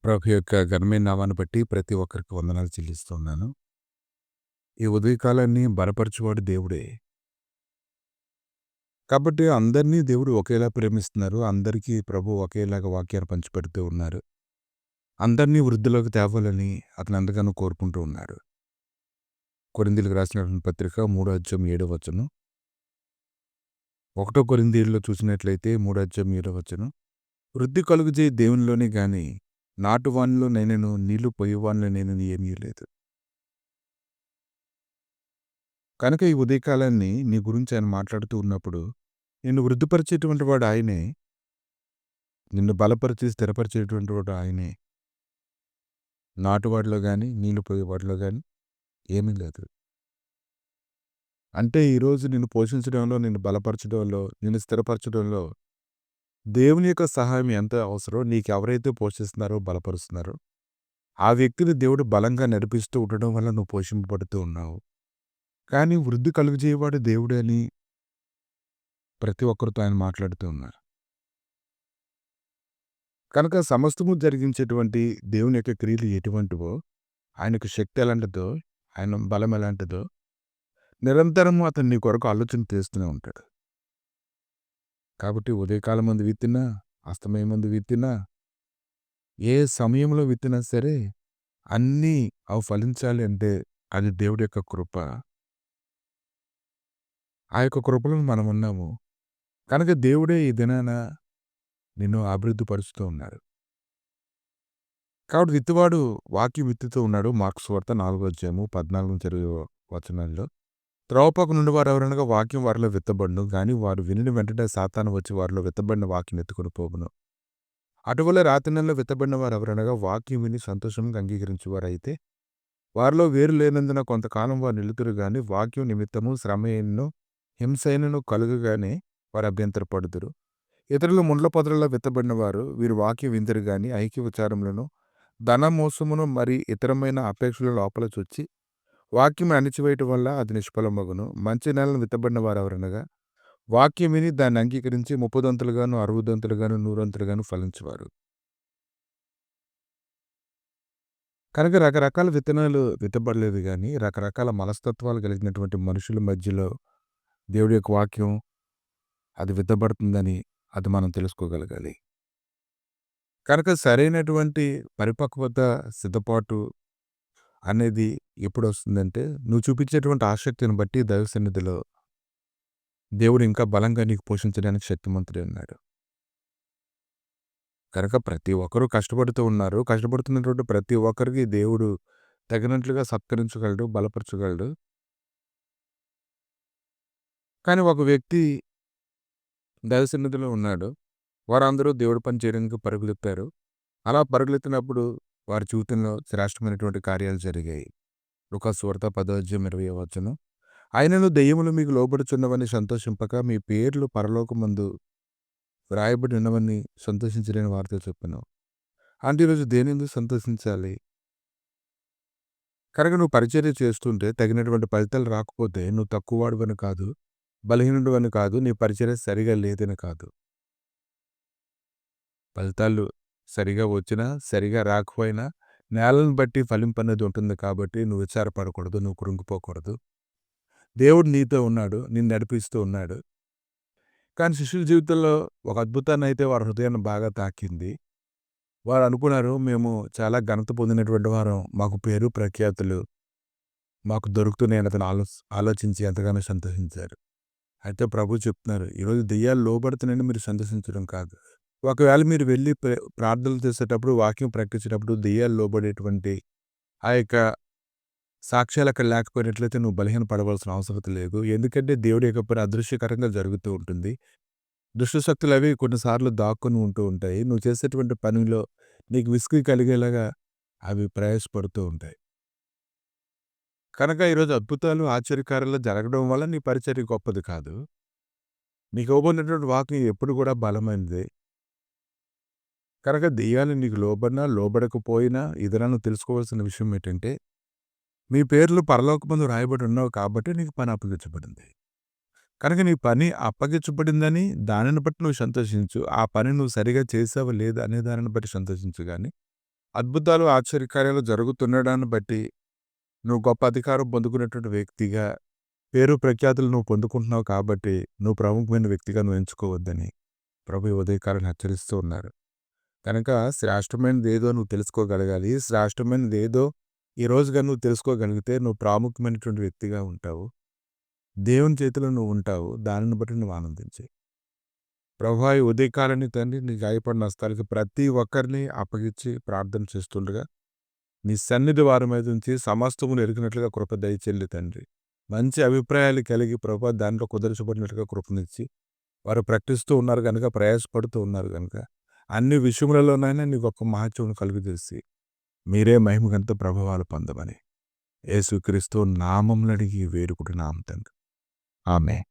ప్రభు యొక్క ఘనమైన నామాన్ని బట్టి ప్రతి ఒక్కరికి వందనాలు చెల్లిస్తున్నాను. ఈ ఉదయకాలాన్ని బలపరచువాడు దేవుడే. కాబట్టి అందరినీ దేవుడు ఒకేలా ప్రేమిస్తున్నారు. అందరికీ ప్రభు ఒకేలాగా వాక్యాన్ని పంచిపెడుతూ ఉన్నారు. అందరినీ వృద్ధిలోకి తేవాలని అతను ఎంతగానో కోరుకుంటూ ఉన్నాడు. కొరింథీయులకు రాసినటువంటి పత్రిక 3వ అధ్యాయం 7వ వచనం. 1 కొరింథీయుల్లో చూసినట్లయితే 3వ అధ్యాయం 7వ వచనం. వృద్ధి కలుగజేయి దేవునిలోనే గాని నాటువానిలో నేనెను నీళ్లు పోయేవానిలో నేనెను ఏమీ లేదు. కనుక ఈ ఉదయకాలాన్ని నీ గురించి ఆయన మాట్లాడుతూ ఉన్నప్పుడు, నిన్ను వృద్ధిపరిచేటువంటి వాడు ఆయనే. నిన్ను బలపరిచి స్థిరపరిచేటువంటి వాడు ఆయనే. నాటువాడిలో గాని, నీళ్లు పోయేవాడిలో గాని ఏమీ లేదు. అంటే ఈరోజు నిన్ను పోషించడంలో, నిన్ను బలపరచడంలో, నిన్ను స్థిరపరచడంలో దేవుని యొక్క సహాయం ఎంత అవసరమో నీకెవరైతే పోషిస్తున్నారో, బలపరుస్తున్నారో, ఆ వ్యక్తిని దేవుడు బలంగా నడిపిస్తూ ఉండడం వల్ల నువ్వు పోషింపబడుతూ ఉన్నావు. కానీ వృద్ధి కలుగజేయవాడు దేవుడే అని ప్రతి ఒక్కరితో ఆయన మాట్లాడుతూ ఉన్నారు. కనుక సమస్తము జరిగించేటువంటి దేవుని యొక్క క్రియలు ఎటువంటివో, ఆయనకు శక్తి ఎలాంటిదో, ఆయన బలం ఎలాంటిదో, నిరంతరము అతను నీ కొరకు ఆలోచన చేస్తూనే ఉంటాడు. కాబట్టి ఉదయకాలం మందు విత్తినా, అస్తమయం మందు విత్తినా, ఏ సమయంలో విత్తినా సరే, అన్నీ అవి ఫలించాలి అంటే అది దేవుడి యొక్క కృప. ఆ యొక్క కృపలో మనం ఉన్నాము. కనుక దేవుడే ఈ దినాన నిన్ను అభివృద్ధి పరుస్తూ ఉన్నాడు. కాబట్టి విత్తువాడు వాక్యం విత్తుతూ ఉన్నాడు. మార్కు సువార్త 4వ అధ్యాయము 14 వచనాల్లో. త్రోవపక్క నుండి వారు ఎవరనగా వాక్యం వారిలో విత్తబడును. గాని వారు వినిన వెంటనే సాతాను వచ్చి వారిలో విత్తబడిన వాక్యం ఎత్తుకొని పోవును. అటువలే రాతి నెలలో విత్తబడిన వారు ఎవరనగా వాక్యం విని సంతోషంగా అంగీకరించువారైతే వారిలో వేరు లేనందున కొంతకాలం వారు నిలుతురు గాని వాక్యం నిమిత్తము శ్రమ అయినను హింస అయినను కలుగగానే వారు అభ్యంతరపడుదురు. ఇతరులు ముండ్ల పొదలలో విత్తబడిన వారు వీరు వాక్యం విందురు గాని ఐక్య విచారములను ధన మోసమును మరి ఇతరమైన అపేక్షల లోపల చొచ్చి వాక్యం అణిచివేయటం వల్ల అది నిష్ఫలమగును. మంచి నేలను విత్తబడిన వారు ఎవరనగా వాక్యం విని దాన్ని అంగీకరించి 30 60 100 ఫలించేవారు. కనుక రకరకాల విత్తనాలు విత్తబడలేదు గాని రకరకాల మనస్తత్వాలు కలిగినటువంటి మనుషుల మధ్యలో దేవుడి యొక్క వాక్యం అది విత్తబడుతుందని అది మనం తెలుసుకోగలగాలి. కనుక సరైనటువంటి పరిపక్వత, సిద్ధపాటు అనేది ఎప్పుడొస్తుందంటే, నువ్వు చూపించేటువంటి ఆసక్తిని బట్టి దైవ సన్నిధిలో దేవుడు ఇంకా బలంగా నీకు పోషించడానికి శక్తిమంతుడై ఉన్నాడు. కనుక ప్రతి ఒక్కరూ కష్టపడుతూ ఉన్నారు. కష్టపడుతున్నటువంటి ప్రతి ఒక్కరికి దేవుడు తగినట్లుగా సత్కరించగలడు, బలపరచగలడు. కానీ ఒక వ్యక్తి దైవ సన్నిధిలో ఉన్నాడు. వారందరూ దేవుడి పని చేయడానికి పరుగులెత్తారు. అలా పరుగులెత్తినప్పుడు వారి జీవితంలో శ్రేష్టమైనటువంటి కార్యాలు జరిగాయి. లూకాసు వార్త 10వ అధ్యాయం 20వ వచనం. అయినను దెయ్యములు మీకు లోబడుచున్నవని సంతోషింపక మీ పేర్లు పరలోకమందు వ్రాయబడి ఉన్నవని సంతోషించలేని వారితో చెప్పాను. అంటే ఈరోజు దేనిందుకు సంతోషించాలి? కనుక నువ్వు పరిచర్య చేస్తుంటే తగినటువంటి ఫలితాలు రాకపోతే నువ్వు తక్కువవాడివని కాదు, బలహీనుడివని కాదు, నీ పరిచర్య సరిగా లేదని కాదు. ఫలితాలు సరిగా వచ్చినా, సరిగా రాకపోయినా నేలను బట్టి ఫలింపనేది ఉంటుంది కాబట్టి నువ్వు విచారపడకూడదు, నువ్వు కృంగిపోకూడదు. దేవుడు నీతో ఉన్నాడు, నిన్ను నడిపిస్తూ ఉన్నాడు. కానీ శిష్యుల జీవితంలో ఒక అద్భుతాన్ని అయితే వారి హృదయాన్ని బాగా తాకింది. వారు అనుకున్నారు, మేము చాలా ఘనత పొందినటువంటి వారం, మాకు పేరు ప్రఖ్యాతులు మాకు దొరుకుతున్నాయని అతను ఆలోచించి ఎంతగానో సంతోషించారు. అయితే ప్రభు చెప్తున్నారు, ఈరోజు దెయ్యాలు లోబడుతున్నాయని మీరు సంతోషించడం కాదు. ఒకవేళ మీరు వెళ్ళి ప్రార్థనలు చేసేటప్పుడు, వాక్యం ప్రకటించేటప్పుడు దెయ్యాలు లోబడేటువంటి ఆ యొక్క సాక్ష్యాలు అక్కడ లేకపోయినట్లయితే నువ్వు బలహీన పడవలసిన అవసరం లేదు. ఎందుకంటే దేవుడి యొక్క పని అదృశ్యకరంగా జరుగుతూ ఉంటుంది. దుష్ట శక్తులు అవి కొన్నిసార్లు దాక్కుని ఉంటూ ఉంటాయి. నువ్వు చేసేటువంటి పనిలో నీకు విసుగు కలిగేలాగా అవి ప్రయాసపడుతూ ఉంటాయి. కనుక ఈరోజు అద్భుతాలు, ఆశ్చర్యకార్యాలు జరగడం వల్ల నీ పరిచర్య గొప్పది కాదు. నీకు ఇవ్వబడినటువంటి వాక్యం ఎప్పుడు కూడా బలమైనదే. కనుక దెయ్యాలు నీకు లోబడినా, లోబడకపోయినా ఇతరులను తెలుసుకోవాల్సిన విషయం ఏంటంటే, మీ పేర్లు పరలోకమందు రాయబడి ఉన్నావు కాబట్టి నీకు పని అప్పగించబడింది. కనుక నీ పని అప్పగించబడిందని దానిని బట్టి నువ్వు సంతోషించు. ఆ పని నువ్వు సరిగా చేసావా లేదా అనే దానిని బట్టి సంతోషించు గాని, అద్భుతాలు, ఆశ్చర్యకార్యాలు జరుగుతుండడాన్ని బట్టి నువ్వు గొప్ప అధికారం పొందుకునేటువంటి వ్యక్తిగా, పేరు ప్రఖ్యాతులు నువ్వు పొందుకుంటున్నావు కాబట్టి, నువ్వు ప్రముఖమైన వ్యక్తిగా నువ్వు ఎంచుకోవద్దని ప్రభు ఈ ఉదయకాలం హెచ్చరిస్తూ ఉన్నారు. కనుక శ్రేష్టమైనదేదో నువ్వు తెలుసుకోగలగాలి. శ్రేష్టమైనదేదో ఈరోజు గాని నువ్వు తెలుసుకోగలిగితే నువ్వు ప్రాముఖ్యమైనటువంటి వ్యక్తిగా ఉంటావు. దేవుని చేతిలో నువ్వు ఉంటావు. దానిని బట్టి నువ్వు ఆనందించు. ప్రభువా ఈ ఉదయకాలాన్ని తండ్రి నీ గాయపడిన హస్తాలకి ప్రతి ఒక్కరిని అప్పగించి ప్రార్థన చేస్తుండగా నీ సన్నిధి వారి మీద ఉంచి సమస్తమును ఎరిగినట్లుగా కృప దయచెల్లి తండ్రి. మంచి అభిప్రాయాలు కలిగి ప్రభు దాంట్లో కుదర్చబడినట్లుగా కృపనిచ్చి వారు ప్రకటిస్తూ ఉన్నారు కనుక, ప్రయాసపడుతూ ఉన్నారు కనుక, అన్ని విషయములలోనైనా నీ గొప్ప మహత్యమును కలుగజేసి మీరే మహిమగంత ప్రభావాలు పొందమని యేసుక్రీస్తు నామమున అడిగి వేడుకుంటున్నాము తండ్రి. ఆమేన్.